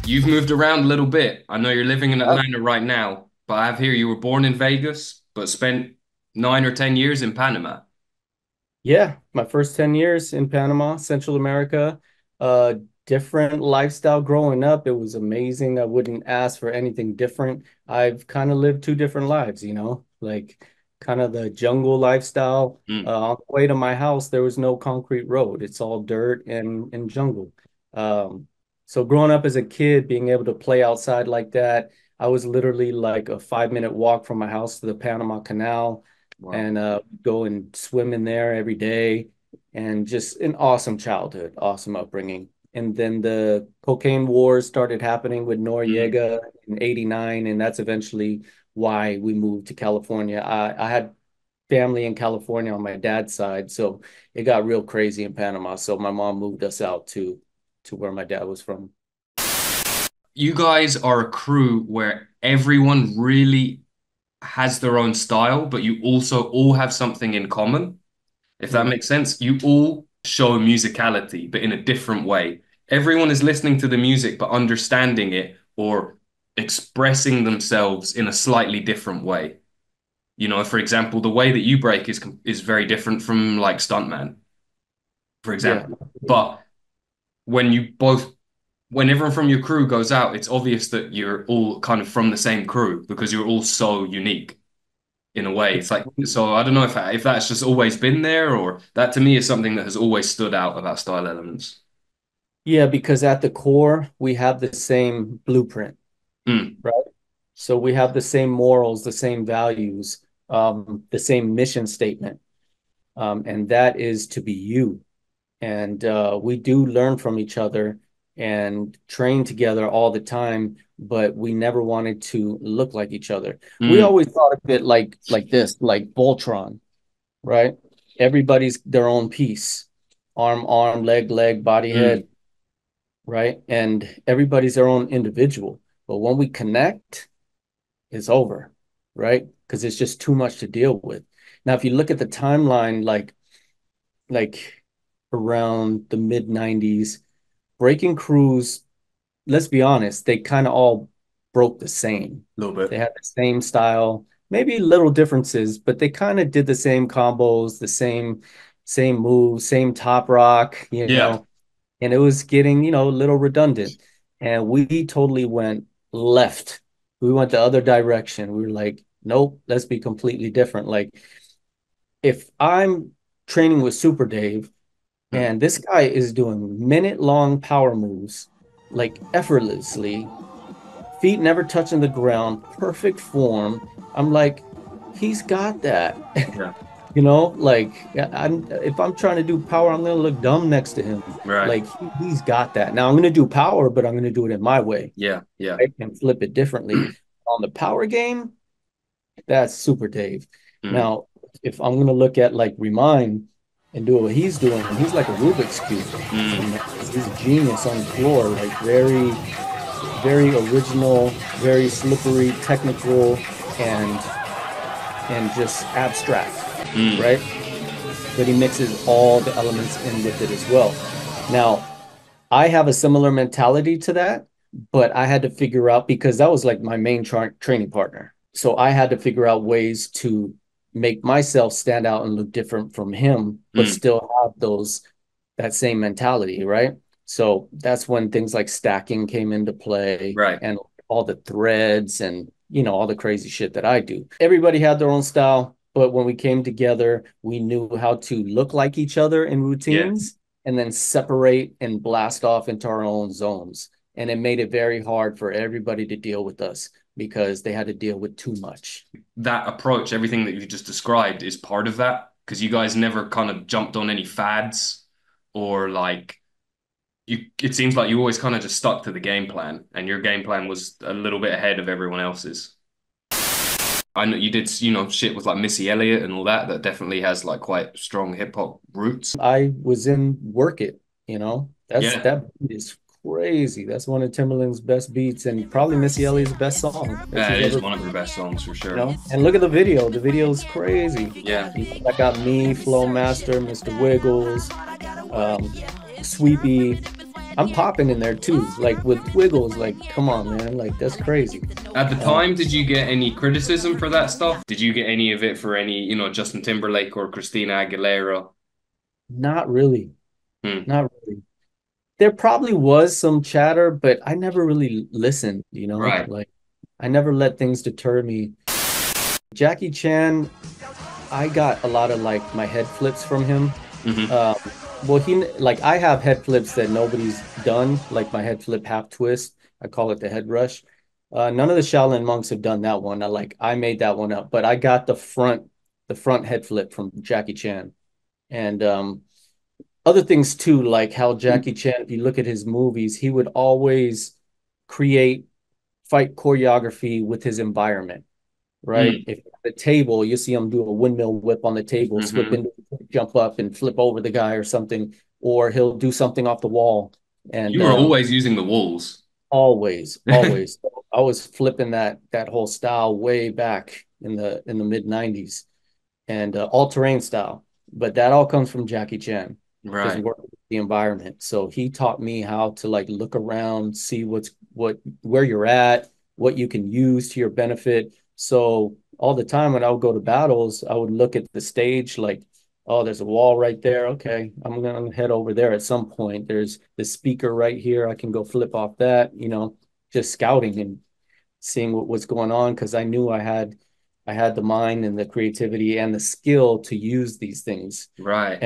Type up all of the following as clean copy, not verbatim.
You've moved around a little bit. I know you're living in Uh, Atlanta right now, but I have here you were born in Vegas, but spent 9 or 10 years in Panama. yeah, my first 10 years in Panama, Central America. Uh, Different lifestyle growing up. It was amazing. I wouldn't ask for anything different. I've kind of lived two different lives, like kind of the jungle lifestyle. Mm, On the way to my house, there was no concrete road. It's all dirt and jungle. Um, so growing up as a kid, being able to play outside like that, I was literally like a 5-minute walk from my house to the Panama Canal wow. and go and swim in there every day, and just an awesome childhood, awesome upbringing. And then the cocaine wars started happening with Mm. Noriega in '89, and that's eventually why we moved to California. I had family in California on my dad's side, so it got real crazy in Panama. So my mom moved us out to where my dad was from. You guys are a crew where everyone really has their own style, but you also all have something in common, if that Mm, makes sense. You all show musicality, but in a different way. Everyone is listening to the music, but understanding it or expressing themselves in a slightly different way. For example, the way that you break is very different from like Stuntman, for yeah. example. But when you both when everyone from your crew goes out, it's obvious that you're all kind of from the same crew because you're all so unique in a way. It's like so I don't know if that's just always been there or that to me is something that has always stood out about style elements. Yeah, because at the core, we have the same blueprint, Mm, right? So we have the same morals, the same values, the same mission statement, and that is to be you. And we do learn from each other and train together all the time, but we never wanted to look like each other. We mm, always thought of it like this, like Voltron, right? Everybody's their own piece, arm, leg, body, mm, head, right? And everybody's their own individual. But when we connect, it's over, right? Because it's just too much to deal with. Now, if you look at the timeline, like around the mid '90s, breaking crews, let's be honest, they kind of all broke the same. a little bit. They had the same style, maybe little differences, but they kind of did the same combos, the same moves, same top rock, Yeah. and it was getting, a little redundant. And we totally went left. We went the other direction. We were like, nope, let's be completely different. Like if I'm training with Super Dave Mm. and this guy is doing minute-long power moves like effortlessly, feet never touching the ground, perfect form. I'm like, he's got that. Yeah. Like if I'm trying to do power, I'm gonna look dumb next to him. Right. Like he's got that. Now I'm gonna do power, but I'm gonna do it in my way, Yeah. Yeah. right? And flip it differently. On the power game, that's Super Dave. Mm, Now, if I'm gonna look at like Remind and do what he's doing, he's like a Rubik's cube. mm. And he's genius on the floor, like very, very original, very slippery, technical, and and just abstract, Mm. right? But he mixes all the elements in with it as well. Now, I have a similar mentality to that, but I had to figure out because that was like my main training partner. So I had to figure out ways to make myself stand out and look different from him, but Mm. still have those that same mentality, right? So that's when things like stacking came into play Right. and all the threads and all the crazy shit that I do. Everybody had their own style, but when we came together, we knew how to look like each other in Yeah. routines and then separate and blast off into our own zones. And it made it very hard for everybody to deal with us because they had to deal with too much. That approach, everything that you just described is part of that because you guys never kind of jumped on any fads or like it seems like you always kind of just stuck to the game plan and your game plan was a little bit ahead of everyone else's. I know you did, shit with like Missy Elliott and all that. That definitely has like quite strong hip hop roots. I was in Work It, Yeah. that beat is crazy. That's one of Timberland's best beats and probably Missy Elliott's best song that Yeah, she's it is ever, one of her best songs for sure. And look at the video. The video is crazy. Yeah. I got me, Flow Master, Mr. Wiggles, Sweepy, I'm popping in there too, like with wiggles. Like, come on, man, like that's crazy. At the Uh, time, did you get any criticism for that stuff? Did you get any of it for any, Justin Timberlake or Christina Aguilera? Not really, Hmm. not really. There probably was some chatter, but I never really listened, Right. like I never let things deter me. Jackie Chan, I got a lot of like my head flips from him. Hmm. Um, well, he like I have head flips that nobody's done, like my head flip half twist. I call it the head rush. None of the Shaolin monks have done that one. I made that one up, but I got the front head flip from Jackie Chan. And other things too, like how Jackie Chan, if you look at his movies, he would always create fight choreography with his environment, right? Mm. If at the table, you see him do a windmill whip on the table, slip Hmm. into, jump up and flip over the guy or something, or he'll do something off the wall. And You were always using the walls. always, always, I was flipping that whole style way back in the mid '90s and all terrain style. But that all comes from Jackie Chan, just Right. working with the environment. So he taught me how to like look around, see where you're at, what you can use to your benefit. So all the time when I would go to battles, I would look at the stage like, oh, there's a wall right there. Okay, I'm gonna head over there at some point. There's the speaker right here. I can go flip off that, just scouting and seeing what was going on because I knew I had the mind and the creativity and the skill to use these things Right.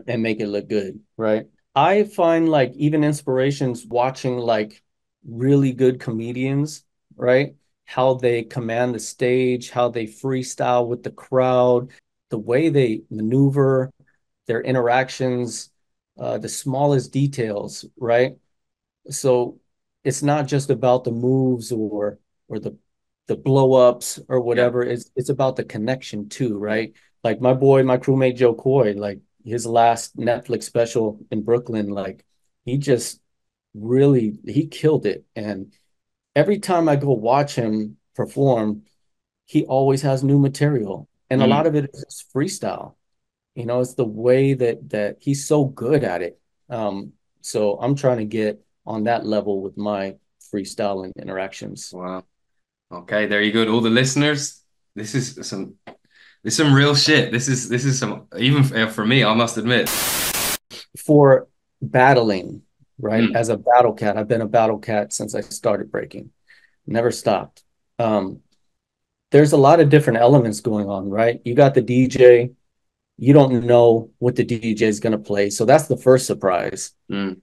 and make it look good, right? I find like even inspirations watching like really good comedians, right? How they command the stage, how they freestyle with the crowd, the way they maneuver, their interactions, the smallest details, right? So it's not just about the moves or the blow ups or Yeah. whatever. It's about the connection too, Yeah. right? Like my boy, my crewmate jokoy, like his last Netflix special in Brooklyn, like he just really he killed it. And every time I go watch him perform, he always has new material. And a lot Mm. of it is just freestyle. It's the way that he's so good at it. So I'm trying to get on that level with my freestyle and interactions. Wow. Okay, there you go. To all the listeners, this is some real shit. This is some even for me, I must admit. For battling, right? Mm. As a battle cat, I've been a battle cat since I started breaking. Never stopped. Um, there's a lot of different elements going on, right? You got the DJ. You don't know what the DJ is going to play. So that's the first surprise. Mm.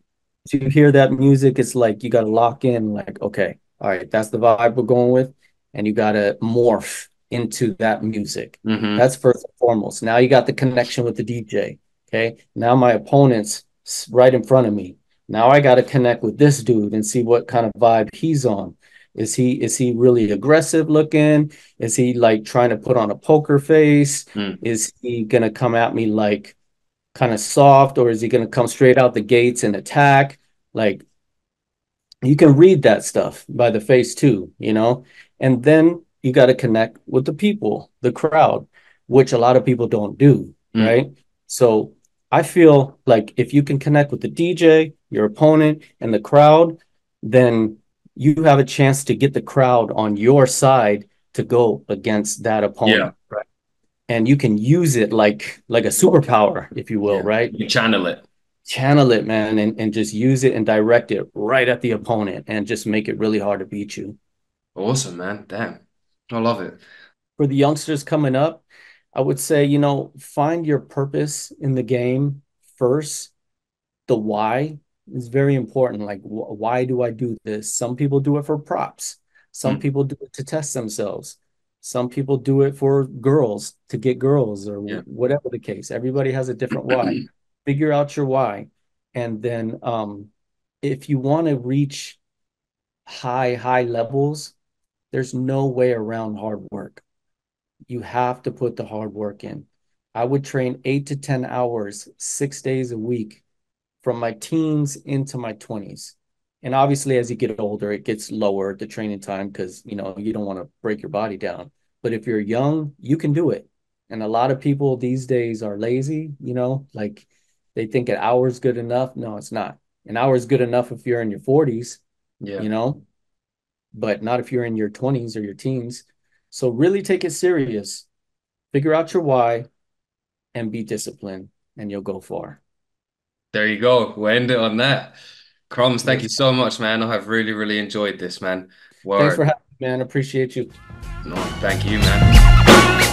To hear that music, it's like you got to lock in, like, okay, all right, that's the vibe we're going with. And you got to morph into that music. Hmm. That's first and foremost. Now you got the connection with the DJ. Okay. Now my opponent's right in front of me. Now I got to connect with this dude and see what kind of vibe he's on. Is he really aggressive looking? Is he like trying to put on a poker face? Mm. Is he gonna come at me like kind of soft, or is he going to come straight out the gates and attack? Like you can read that stuff by the face too. And then you got to connect with the people, the crowd, which a lot of people don't do, Mm. right? So I feel like if you can connect with the DJ, your opponent, and the crowd, then you have a chance to get the crowd on your side to go against that Yeah. opponent, right? And you can use it like a superpower, if you will, Yeah. right? You channel it. Channel it, man, and just use it and direct it right at the opponent and just make it really hard to beat you. Awesome, man. Damn. I love it. For the youngsters coming up, I would say, find your purpose in the game first. The why is very important. Like, why do I do this? Some people do it for props. Some Mm. people do it to test themselves. Some people do it for girls to get girls or Yeah. whatever the case. Everybody has a different why. Figure out your why. And then if you want to reach high levels, there's no way around hard work. You have to put the hard work in. I would train 8 to 10 hours, 6 days a week from my teens into my 20s. And obviously, as you get older, it gets lower the training time because you don't want to break your body down. But if you're young, you can do it. And a lot of people these days are lazy, like they think an hour is good enough. No, it's not. An hour is good enough if you're in your 40s, Yeah. you know, but not if you're in your 20s or your teens. So really take it serious. Figure out your why and be disciplined, and you'll go far. There you go. We'll end it on that. Crumbs, thank you Yes. so much, man. I have really, really enjoyed this, man. Thanks Word. for having me, man. Appreciate you. No, thank you, man.